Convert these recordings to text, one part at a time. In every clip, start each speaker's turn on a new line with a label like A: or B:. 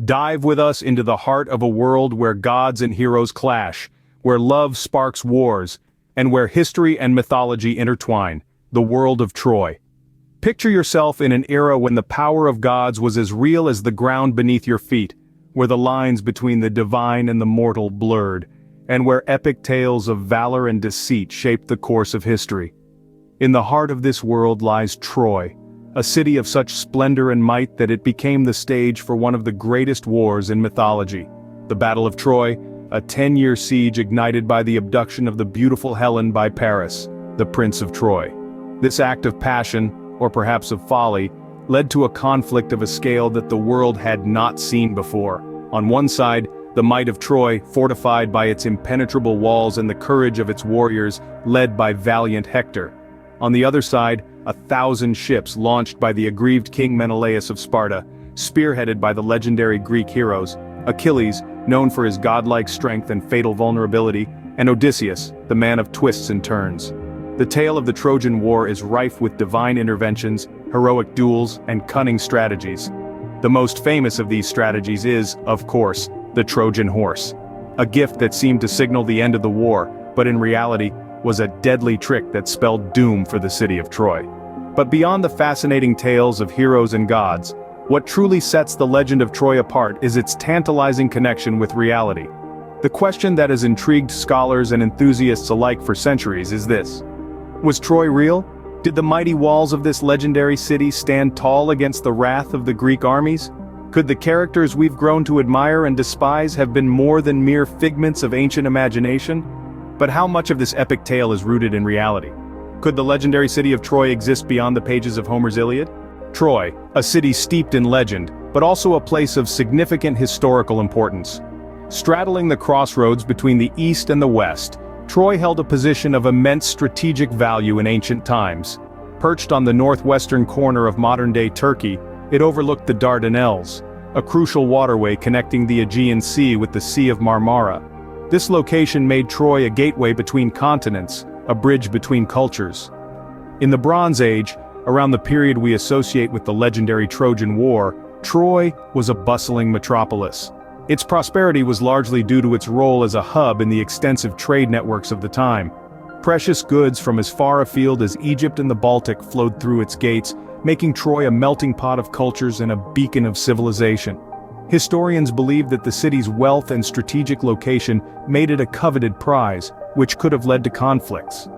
A: Dive with us into the heart of a world where gods and heroes clash, where love sparks wars, and where history and mythology intertwine, the world of Troy. Picture yourself in an era when the power of gods was as real as the ground beneath your feet, where the lines between the divine and the mortal blurred, and where epic tales of valor and deceit shaped the course of history. In the heart of this world lies Troy, a city of such splendor and might that it became the stage for one of the greatest wars in mythology. The Battle of Troy, a 10-year siege ignited by the abduction of the beautiful Helen by Paris, the Prince of Troy. This act of passion, or perhaps of folly, led to a conflict of a scale that the world had not seen before. On one side, the might of Troy, fortified by its impenetrable walls and the courage of its warriors, led by valiant Hector. On the other side, 1,000 ships launched by the aggrieved King Menelaus of Sparta, spearheaded by the legendary Greek heroes, Achilles, known for his godlike strength and fatal vulnerability, and Odysseus, the man of twists and turns. The tale of the Trojan War is rife with divine interventions, heroic duels, and cunning strategies. The most famous of these strategies is, of course, the Trojan horse. A gift that seemed to signal the end of the war, but in reality, was a deadly trick that spelled doom for the city of Troy. But beyond the fascinating tales of heroes and gods, what truly sets the legend of Troy apart is its tantalizing connection with reality. The question that has intrigued scholars and enthusiasts alike for centuries is this: was Troy real? Did the mighty walls of this legendary city stand tall against the wrath of the Greek armies? Could the characters we've grown to admire and despise have been more than mere figments of ancient imagination? But how much of this epic tale is rooted in reality? Could the legendary city of Troy exist beyond the pages of Homer's Iliad? Troy, a city steeped in legend, but also a place of significant historical importance. Straddling the crossroads between the East and the West, Troy held a position of immense strategic value in ancient times. Perched on the northwestern corner of modern-day Turkey, it overlooked the Dardanelles, a crucial waterway connecting the Aegean Sea with the Sea of Marmara. This location made Troy a gateway between continents, a bridge between cultures. In the Bronze Age, around the period we associate with the legendary Trojan War, Troy was a bustling metropolis. Its prosperity was largely due to its role as a hub in the extensive trade networks of the time. Precious goods from as far afield as Egypt and the Baltic flowed through its gates, making Troy a melting pot of cultures and a beacon of civilization. Historians believe that the city's wealth and strategic location made it a coveted prize, which could have led to conflicts.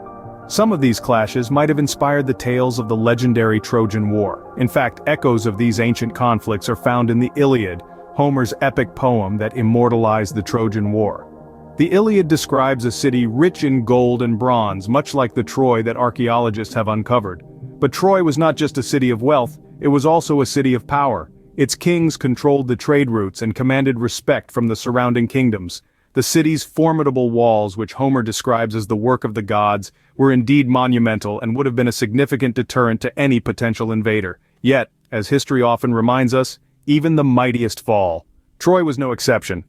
A: Some of these clashes might have inspired the tales of the legendary Trojan War. In fact, echoes of these ancient conflicts are found in the Iliad, Homer's epic poem that immortalized the Trojan War. The Iliad describes a city rich in gold and bronze, much like the Troy that archaeologists have uncovered. But Troy was not just a city of wealth, it was also a city of power. Its kings controlled the trade routes and commanded respect from the surrounding kingdoms. The city's formidable walls, which Homer describes as the work of the gods, were indeed monumental and would have been a significant deterrent to any potential invader. Yet, as history often reminds us, even the mightiest fall. Troy was no exception.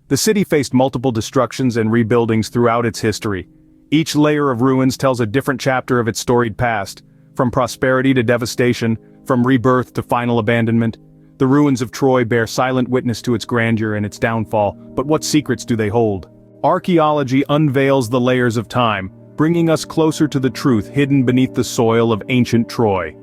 A: The city faced multiple destructions and rebuildings throughout its history. Each layer of ruins tells a different chapter of its storied past, from prosperity to devastation, from rebirth to final abandonment. The ruins of Troy bear silent witness to its grandeur and its downfall, but what secrets do they hold? Archaeology unveils the layers of time, bringing us closer to the truth hidden beneath the soil of ancient Troy.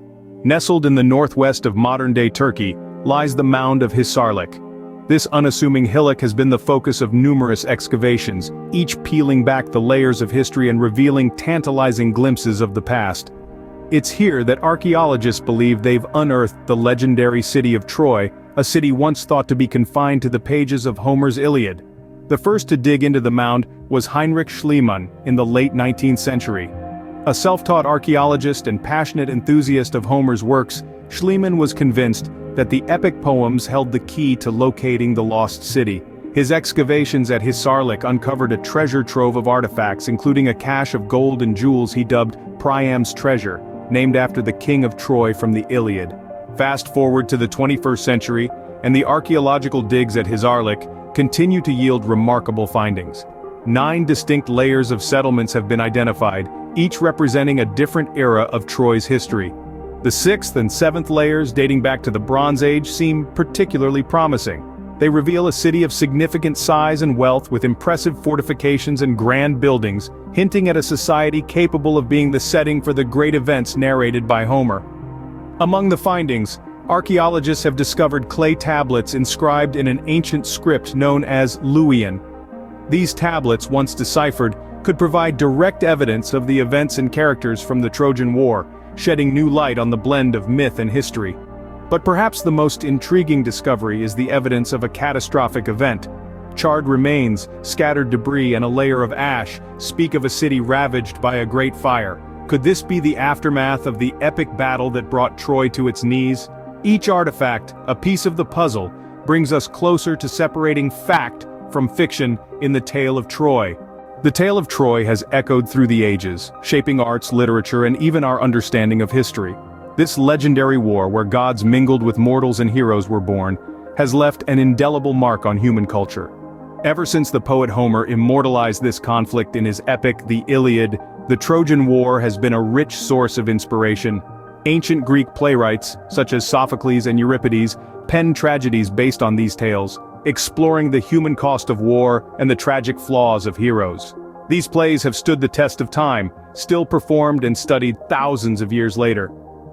A: Nestled in the northwest of modern-day Turkey, lies the mound of Hisarlik. This unassuming hillock has been the focus of numerous excavations, each peeling back the layers of history and revealing tantalizing glimpses of the past. It's here that archaeologists believe they've unearthed the legendary city of Troy, a city once thought to be confined to the pages of Homer's Iliad. The first to dig into the mound was Heinrich Schliemann in the late 19th century. A self-taught archaeologist and passionate enthusiast of Homer's works, Schliemann was convinced that the epic poems held the key to locating the lost city. His excavations at Hisarlik uncovered a treasure trove of artifacts, including a cache of gold and jewels he dubbed Priam's treasure, named after the king of Troy from the Iliad. Fast forward to the 21st century, and the archaeological digs at Hisarlik continue to yield remarkable findings. 9 distinct layers of settlements have been identified, each representing a different era of Troy's history. The 6th and 7th layers, dating back to the Bronze Age, seem particularly promising. They reveal a city of significant size and wealth with impressive fortifications and grand buildings, hinting at a society capable of being the setting for the great events narrated by Homer. Among the findings, archaeologists have discovered clay tablets inscribed in an ancient script known as Luwian. These tablets, once deciphered, could provide direct evidence of the events and characters from the Trojan War, shedding new light on the blend of myth and history. But perhaps the most intriguing discovery is the evidence of a catastrophic event. Charred remains, scattered debris, and a layer of ash speak of a city ravaged by a great fire. Could this be the aftermath of the epic battle that brought Troy to its knees? Each artifact, a piece of the puzzle, brings us closer to separating fact from fiction in the tale of Troy. The tale of Troy has echoed through the ages, shaping arts, literature, and even our understanding of history. This legendary war, where gods mingled with mortals and heroes were born, has left an indelible mark on human culture. Ever since the poet Homer immortalized this conflict in his epic, the Iliad, the Trojan War has been a rich source of inspiration. Ancient Greek playwrights, such as Sophocles and Euripides, penned tragedies based on these tales, exploring the human cost of war and the tragic flaws of heroes. These plays have stood the test of time, still performed and studied thousands of years later.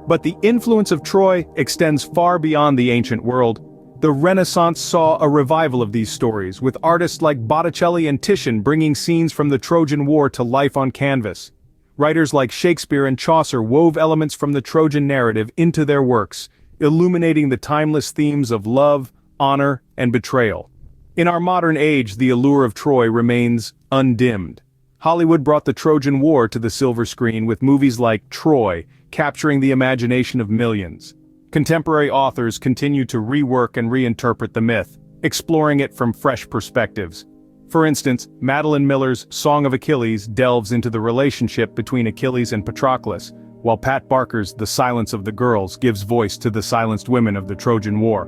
A: But the influence of Troy extends far beyond the ancient world. The Renaissance saw a revival of these stories, with artists like Botticelli and Titian bringing scenes from the Trojan War to life on canvas. Writers like Shakespeare and Chaucer wove elements from the Trojan narrative into their works, illuminating the timeless themes of love, honor, and betrayal. In our modern age, the allure of Troy remains undimmed. Hollywood brought the Trojan War to the silver screen with movies like Troy, capturing the imagination of millions. Contemporary authors continue to rework and reinterpret the myth, exploring it from fresh perspectives. For instance, Madeline Miller's Song of Achilles delves into the relationship between Achilles and Patroclus, while Pat Barker's The Silence of the Girls gives voice to the silenced women of the Trojan War.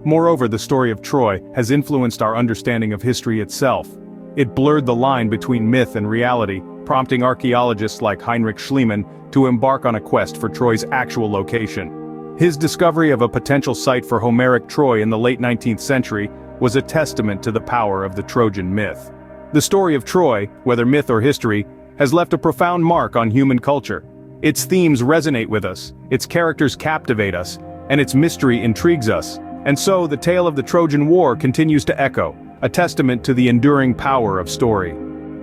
A: Moreover, the story of Troy has influenced our understanding of history itself. It blurred the line between myth and reality, prompting archaeologists like Heinrich Schliemann to embark on a quest for Troy's actual location. His discovery of a potential site for Homeric Troy in the late 19th century was a testament to the power of the Trojan myth. The story of Troy, whether myth or history, has left a profound mark on human culture. Its themes resonate with us, its characters captivate us, and its mystery intrigues us. And so the tale of the Trojan War continues to echo, a testament to the enduring power of story.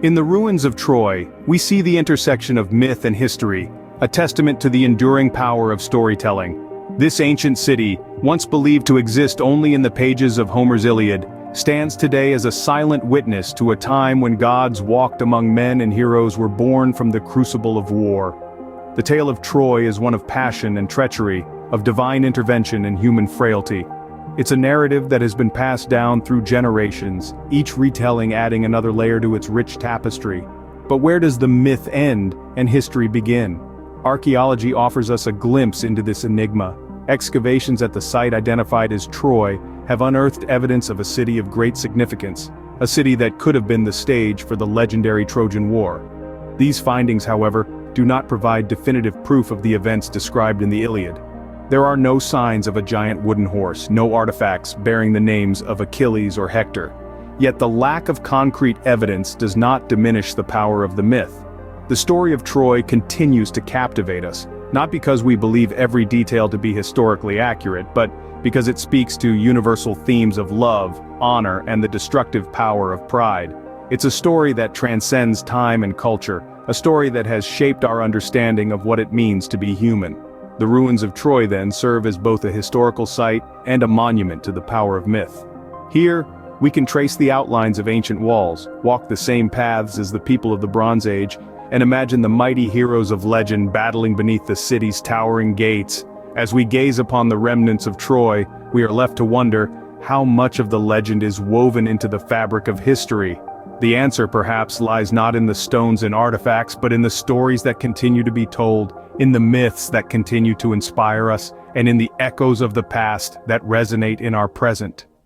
A: In the ruins of Troy, we see the intersection of myth and history, a testament to the enduring power of storytelling. This ancient city, once believed to exist only in the pages of Homer's Iliad, stands today as a silent witness to a time when gods walked among men and heroes were born from the crucible of war. The tale of Troy is one of passion and treachery, of divine intervention and human frailty. It's a narrative that has been passed down through generations, each retelling adding another layer to its rich tapestry. But where does the myth end and history begin? Archaeology offers us a glimpse into this enigma. Excavations at the site identified as Troy have unearthed evidence of a city of great significance, a city that could have been the stage for the legendary Trojan War. These findings, however, do not provide definitive proof of the events described in the Iliad. There are no signs of a giant wooden horse, no artifacts bearing the names of Achilles or Hector. Yet the lack of concrete evidence does not diminish the power of the myth. The story of Troy continues to captivate us, not because we believe every detail to be historically accurate, but because it speaks to universal themes of love, honor, and the destructive power of pride. It's a story that transcends time and culture, a story that has shaped our understanding of what it means to be human. The ruins of Troy then serve as both a historical site and a monument to the power of myth. Here, we can trace the outlines of ancient walls, walk the same paths as the people of the Bronze Age, and imagine the mighty heroes of legend battling beneath the city's towering gates. As we gaze upon the remnants of Troy, we are left to wonder how much of the legend is woven into the fabric of history. The answer perhaps lies not in the stones and artifacts, but in the stories that continue to be told, in the myths that continue to inspire us, and in the echoes of the past that resonate in our present.